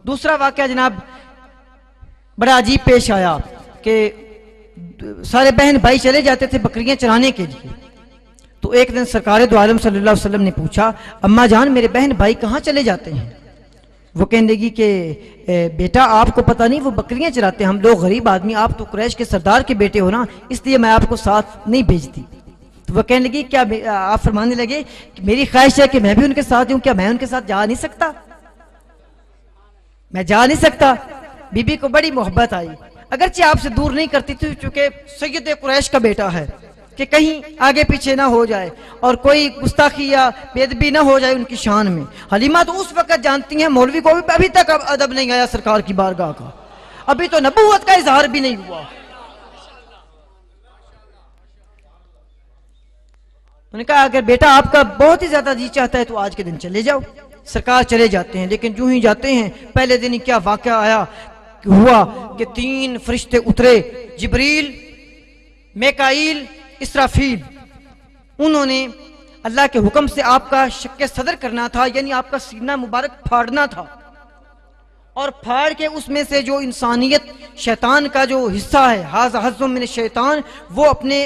दूसरा वाक़या जनाब बड़ा अजीब पेश आया कि सारे बहन भाई चले जाते थे बकरियां चराने के लिए। तो एक दिन सरकार दो आलम सल्लल्लाहु अलैहि वसल्लम ने पूछा, अम्मा जान मेरे बहन भाई कहाँ चले जाते हैं? वो कहने लगी कि बेटा आपको पता नहीं वो बकरियां चराते हैं, हम लोग गरीब आदमी, आप तो कुरैश के सरदार के बेटे हो ना, इसलिए मैं आपको साथ नहीं भेजती। तो वह कहने लगी क्या आप फरमाने लगे कि मेरी ख्वाहिश है कि मैं भी उनके साथ हूं, क्या मैं उनके साथ जा नहीं सकता? मैं जा नहीं सकता। बीबी को बड़ी मोहब्बत आई, अगरचे आपसे दूर नहीं करती थी चूंकि सैयद कुरैश का बेटा है कि कहीं आगे पीछे ना हो जाए और कोई गुस्ताखी या बेदबी ना हो जाए उनकी शान में। हलीमा तो उस वक्त जानती हैं मौलवी को अभी तक अदब नहीं आया सरकार की बारगाह का, अभी तो नबूवत का इजहार भी नहीं हुआ। उन्होंने कहा अगर बेटा आपका बहुत ही ज्यादा जी चाहता है तो आज के दिन चले जाओ। सरकार चले जाते हैं, लेकिन जो ही जाते हैं पहले दिन ही क्या वाकया आया हुआ कि 3 फरिश्ते उतरे, जिब्रील, मेकाईल, इसराफील। उन्होंने अल्लाह के हुक्म से आपका शक्के सदर करना था, यानी आपका सीना मुबारक फाड़ना था, और फाड़ के उसमें से जो इंसानियत शैतान का जो हिस्सा है, हाज़ा हज़्ज़ुम मिन शैतान, वो अपने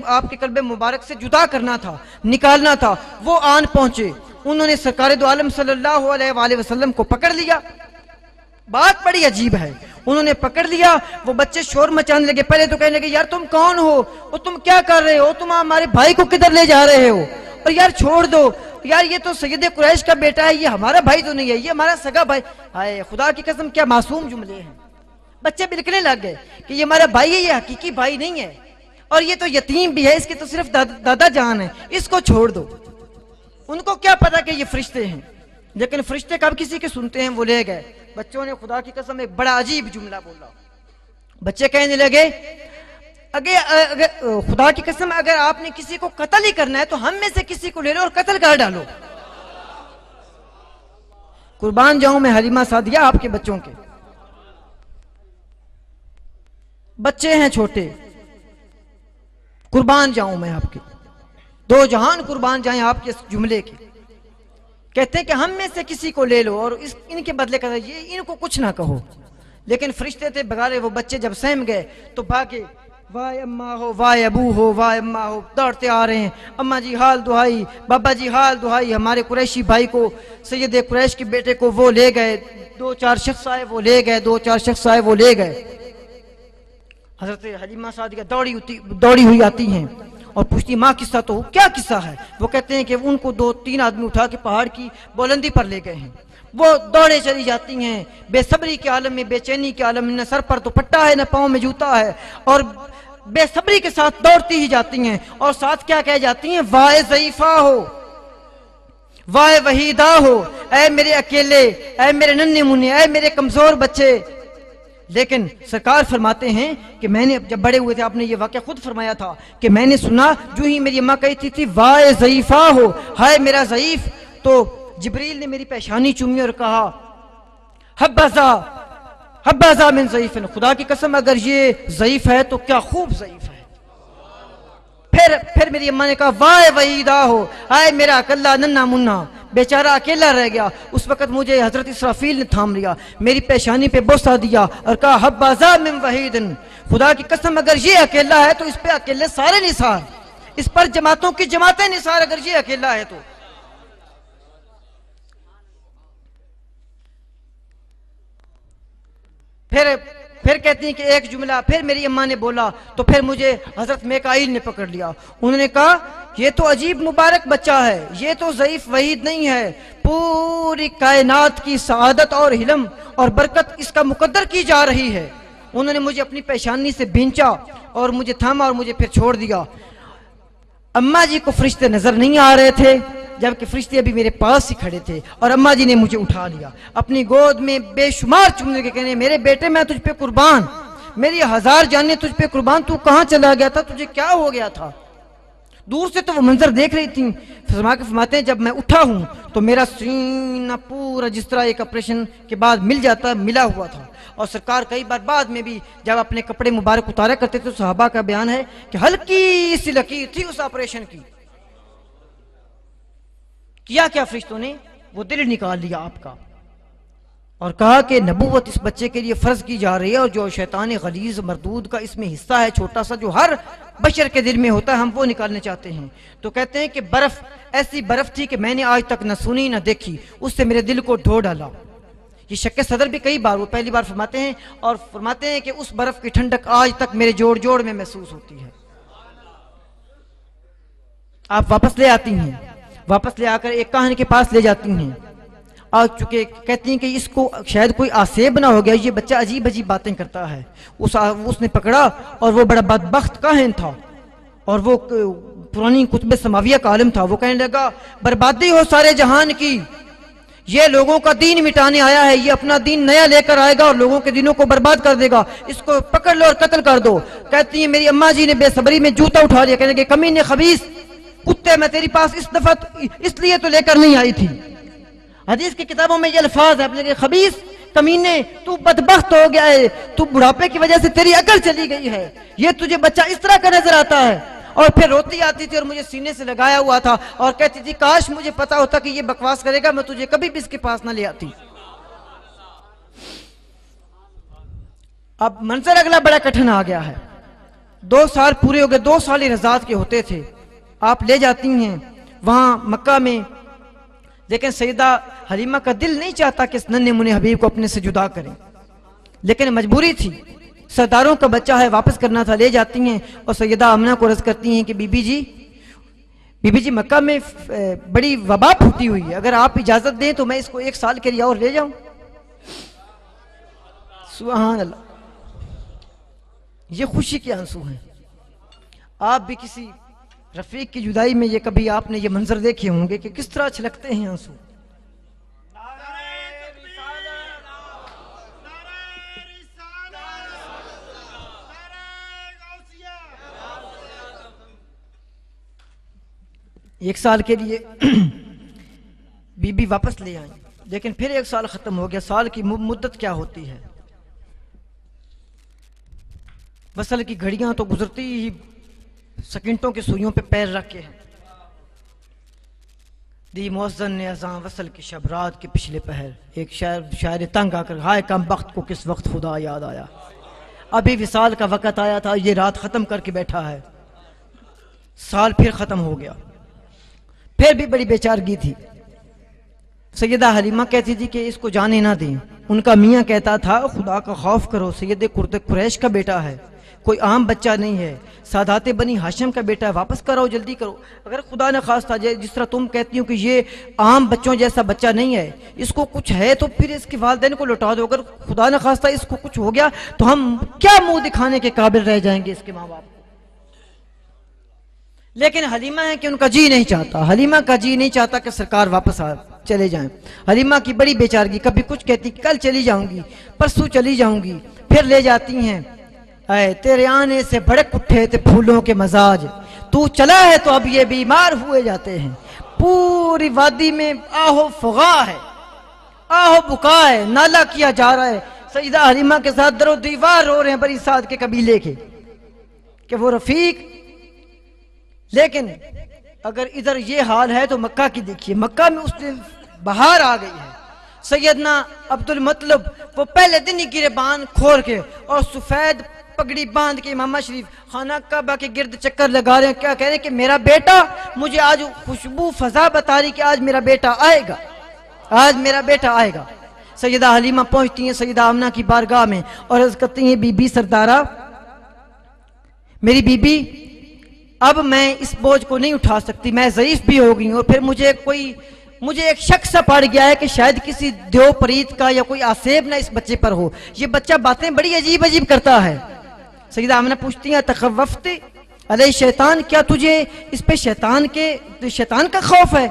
आपके कल्बे मुबारक से जुदा करना था, निकालना था। वो आन पहुंचे, उन्होंने सरकार दो आलम सल्लल्लाहु अलैहि वसल्लम को पकड़ लिया। बात बड़ी अजीब है, उन्होंने पकड़ लिया, वो बच्चे शोर मचाने लगे। पहले तो कहने लगे यार तुम कौन हो और तुम क्या कर रहे हो, तुम हमारे भाई को किधर ले जा रहे हो, और यार छोड़ दो यार, ये तो सैयद कुरैश का बेटा है, ये हमारा भाई तो नहीं है, ये हमारा सगा भाई। हाय खुदा की कसम क्या मासूम जुमले हैं। बच्चे बिलकने लग गए कि ये हमारा भाई है, ये हकीकी भाई नहीं है, और ये तो यतीम भी है, इसके तो सिर्फ दादा जान है, इसको छोड़ दो। उनको क्या पता कि ये फरिश्ते हैं, लेकिन फरिश्ते कब किसी के सुनते हैं, वो ले गए। बच्चों ने खुदा की कसम एक बड़ा अजीब जुमला बोला। बच्चे कहने लगे अगर खुदा की कसम अगर आपने किसी को कत्ल ही करना है तो हम में से किसी को ले लो और कत्ल कर डालो। कुर्बान जाऊं मैं हलीमा सादिया आपके बच्चों के। बच्चे हैं छोटे, कुर्बान जाऊं मैं आपके, 2 जहान कुर्बान जाएं आपके इस जुमले के। कहते हैं कि हम में से किसी को ले लो और इनके बदले कर ये इनको कुछ ना कहो। लेकिन फरिश्ते थे बगारे, वो बच्चे जब सहम गए तो भागे, वाह अम्मा हो, वाह अबू हो, वाह अम्मा हो, दौड़ते आ रहे हैं। अम्मा जी हाल दुहाई, बाबा जी हाल दुहाई, हमारे कुरैशी भाई को, सैयद कुरैश के बेटे को वो ले गए। 2-4 शख्स आए वो ले गए, 2-4 शख्स आए वो ले गए। हजरत हलीमा सादिया दौड़ी हुई आती हैं और पूछती माँ किस्सा तो क्या किस्सा है? वो कहते हैं कि उनको 2-3 आदमी उठा के पहाड़ की बुलंदी पर ले गए हैं। वो दौड़े चली जाती हैं, बेसब्री के आलम में, बेचैनी के आलम में, न सर पर तो पट्टा है न पाँव में जूता है, और बेसब्री के साथ दौड़ती ही जाती हैं। और साथ क्या कह जाती हैं, वाह ज़ईफा हो, वाह वहीदा हो, ऐ मेरे अकेले, ऐ मेरे नन्हे मुन्ने, ऐ मेरे कमजोर बच्चे। लेकिन सरकार फरमाते हैं कि मैंने जब बड़े हुए थे, आपने ये वाक़या खुद फरमाया था कि मैंने सुना जो ही मेरी अम्मा कहती थी वाह ज़ईफा हो, हाय मेरा ज़ईफ, तो जिब्रील ने मेरी पेशानी चूमी और कहा हब्बाज़ा हब्बाज़ा मिन ज़ईफ़िन, खुदा की कसम अगर ये ज़ईफ है तो क्या खूब ज़ईफ है। फिर मेरी अम्मा ने कहा वाह वहीदा हो, हाय मेरा अकेला नन्ना मुन्ना बेचारा अकेला रह गया। उस वक्त मुझे हजरत इसराफील ने थाम लिया, मेरी पेशानी पे बोसा दिया और कहा हब्बाज़ा मिन वहीदिन, खुदा की कसम अगर ये अकेला है तो इस पे अकेले सारे निसार, इस पर जमातों की जमातें निसार, अगर ये अकेला है तो। फिर कहती हैं कि एक जुमला फिर मेरी अम्मा ने बोला तो फिर मुझे हजरत मेकाईल ने पकड़ लिया। उन्होंने कहा ये तो अजीब मुबारक बच्चा है, ये तो ज़ईफ वहीद नहीं है, पूरी कायनात की सआदत और हिलम और बरकत इसका मुकद्दर की जा रही है। उन्होंने मुझे अपनी पेशानी से भींचा और मुझे थामा और मुझे फिर छोड़ दिया। अम्मा जी को फरिश्ते नजर नहीं आ रहे थे, जबकि फरिश्ते अभी मेरे पास ही खड़े थे, और अम्मा जी ने मुझे उठा लिया अपनी गोद में, बेशुमार चुमने के कहने मेरे बेटे मैं तुझ पे कुर्बान, मेरी 1000 जानें तुझ पे कुर्बान, तू कहाँ चला गया था, तुझे क्या हो गया था। दूर से तो वो मंजर देख रही थी। फरमाते हैं जब मैं उठा हूं तो मेरा सीना पूरा जिस तरह एक ऑपरेशन के बाद मिल जाता है मिला हुआ था। और सरकार कई बार बाद में भी जब अपने कपड़े मुबारक उतारा करते थे तो सहाबा का बयान है कि हल्की सी लकीर थी उस ऑपरेशन की। किया क्या फरिश्तों ने, वो दिल निकाल लिया आपका और कहा कि नबूवत इस बच्चे के लिए फर्ज की जा रही है और जो शैतान गलीज मरदूद का इसमें हिस्सा है छोटा सा जो हर बशर के दिल में होता है हम वो निकालने चाहते हैं। तो कहते हैं कि बर्फ ऐसी बर्फ थी कि मैंने आज तक न सुनी न देखी, उससे मेरे दिल को ढो डाला। ये शक्के सदर भी कई बार वो पहली बार फरमाते हैं और फरमाते हैं कि उस बर्फ की ठंडक आज तक मेरे जोड़ जोड़ में महसूस होती है। आप वापस ले आती हैं, वापस ले आकर एक काहन के पास ले जाती हैं। आ चुके कहती हैं कि इसको शायद कोई आसेब ना हो गया, ये बच्चा अजीब अजीब बातें करता है। उसने पकड़ा और वो बड़ा बदबख्त काहन था और वो पुरानी कुतुब समाविया का आलिम था। वो कहने लगा बर्बादी हो सारे जहान की, ये लोगों का दीन मिटाने आया है, ये अपना दीन नया लेकर आएगा और लोगों के दिनों को बर्बाद कर देगा, इसको पकड़ लो और कत्ल कर दो। कहती है मेरी अम्मा जी ने बेसब्री में जूता उठा लिया, कहने लगे कमीने खबीस कुत्ते, मैं तेरी पास इस दफा इसलिए तो लेकर नहीं आई थी। हदीस की किताबों में ये अल्फाज है अपने खबीस कमीने, तू बदबख्त हो गया है, तू बुढ़ापे की वजह से तेरी अकल चली गई है, ये तुझे बच्चा इस तरह का नजर आता है। और फिर रोती आती थी और मुझे सीने से लगाया हुआ था और कहती थी काश मुझे पता होता कि ये बकवास करेगा, मैं तुझे कभी भी इसके पास ना ले आती। अब मंजर अगला बड़ा कठिन आ गया है। 2 साल पूरे हो गए, 2 साल ही रज़ात के होते थे। आप ले जाती हैं वहां मक्का में, लेकिन सैयदा हलीमा का दिल नहीं चाहता कि इस नन्हे मुन्ने हबीब को अपने से जुदा करें, लेकिन मजबूरी थी, सरदारों का बच्चा है, वापस करना था। ले जाती हैं और सैयदा आमना को अर्ज करती हैं कि बीबी जी मक्का में बड़ी वबा फूटी हुई है, अगर आप इजाजत दें तो मैं इसको 1 साल के लिए और ले जाऊं। सुभान अल्लाह, ये खुशी के आंसू हैं। आप भी किसी रफीक की जुदाई में ये कभी आपने ये मंजर देखे होंगे कि किस तरह छलकते हैं आंसू। एक साल के लिए बीबी वापस ले आई, लेकिन फिर 1 साल खत्म हो गया। साल की मुद्दत क्या होती है, वसल की घड़ियां तो गुजरती ही सेकंडों के सुइयों पे पैर रख के हैं। दी मुअज्जन ने अज़ां वसल की शब रात के पिछले पहर, एक शायर तंग आकर हाय कम वक्त को किस वक्त खुदा याद आया। अभी विसाल का वक़्त आया था, ये रात खत्म करके बैठा है। साल फिर खत्म हो गया, फिर भी बड़ी बेचारगी थी। सैयदा हलीमा कहती थी कि इसको जाने ना दें। उनका मियाँ कहता था खुदा का खौफ करो, सैयद कुरैश का बेटा है, कोई आम बच्चा नहीं है, सादाते बनी हाशिम का बेटा है, वापस कराओ, जल्दी करो। अगर खुदा न खास्ता जिस तरह तुम कहती हो कि ये आम बच्चों जैसा बच्चा नहीं है, इसको कुछ है तो फिर इसके वालिदैन को लौटा दो। अगर खुदा न खास्ता इसको कुछ हो गया तो हम क्या मुंह दिखाने के काबिल रह जाएंगे इसके माँ बाप। लेकिन हलीमा है कि उनका जी नहीं चाहता, हलीमा का जी नहीं चाहता कि सरकार वापस चले जाएं। हलीमा की बड़ी बेचारगी, कभी कुछ कहती कल चली जाऊंगी, परसों चली जाऊंगी, फिर ले जाती हैं। अरे तेरे आने से भड़क उठे थे फूलों के मजाज, तू चला है तो अब ये बीमार हुए जाते हैं। पूरी वादी में आहो फुगा है, आहो बुका है, नाला किया जा रहा है। सईदा हलीमा के साथ दरो दीवार रो रहे हैं बड़ी साद के कबीले के कि वो रफीक। लेकिन अगर इधर ये हाल है तो मक्का की देखिए, मक्का में उस दिन बाहर आ गई है। सैयदना अब्दुल मतलब वो पहले दिन ही गिरेबान खोल के और सफेद पगड़ी बांध के इमाम शरीफ खाना काबा के गिर्द चक्कर लगा रहे हैं। क्या कह रहे हैं कि मेरा बेटा, मुझे आज खुशबू फजा बता रही कि आज मेरा बेटा आएगा, आज मेरा बेटा आएगा। सैयदा हलीमा पहुंचती हैं सैयदा आमना की बारगाह में और अर्ज करती हैं बीबी सरदारा, मेरी बीबी अब मैं इस बोझ को नहीं उठा सकती, मैं ज़ईफ भी हो गई हूँ और फिर मुझे एक शक सा पड़ गया है कि शायद किसी देव परीत का या कोई आसेब ना इस बच्चे पर हो। ये बच्चा बातें बड़ी अजीब अजीब करता है। सैयदा आमना पूछती हैं तखव्वफ़्ती अलैहि शैतान, क्या तुझे इस पे शैतान का खौफ है?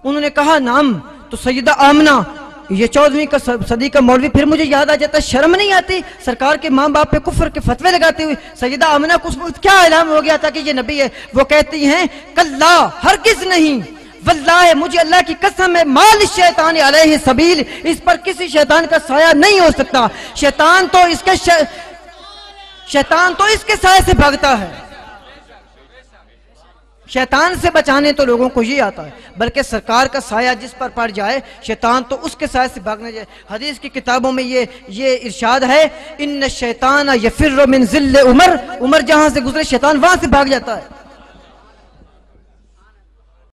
उन्होंने कहा नाम। तो सैयदा आमना, ये 14वीं का सदी का मौलवी, फिर मुझे याद आ जाता, शर्म नहीं आती सरकार के माँ बाप पे कुफ्र के फतवे लगाते हुए। सैयदा आमना को क्या ऐलान हो गया था कि ये नबी है। वो कहती हैं कल्ला हरगिज नहीं, वल्लाह मुझे अल्लाह की कसम है, माल शैतान अलैहि सबील, इस पर किसी शैतान का साया नहीं हो सकता। शैतान तो इसके साये से भागता है। शैतान से बचाने तो लोगों को ये आता है, बल्कि सरकार का साया जिस पर पड़ जाए शैतान तो उसके साये से भागने जाए। हदीस की किताबों में ये इरशाद है, इन्न शैतान यफिर्रु मिन ज़िल्ल उमर, उमर जहां से गुजरे शैतान वहां से भाग जाता है।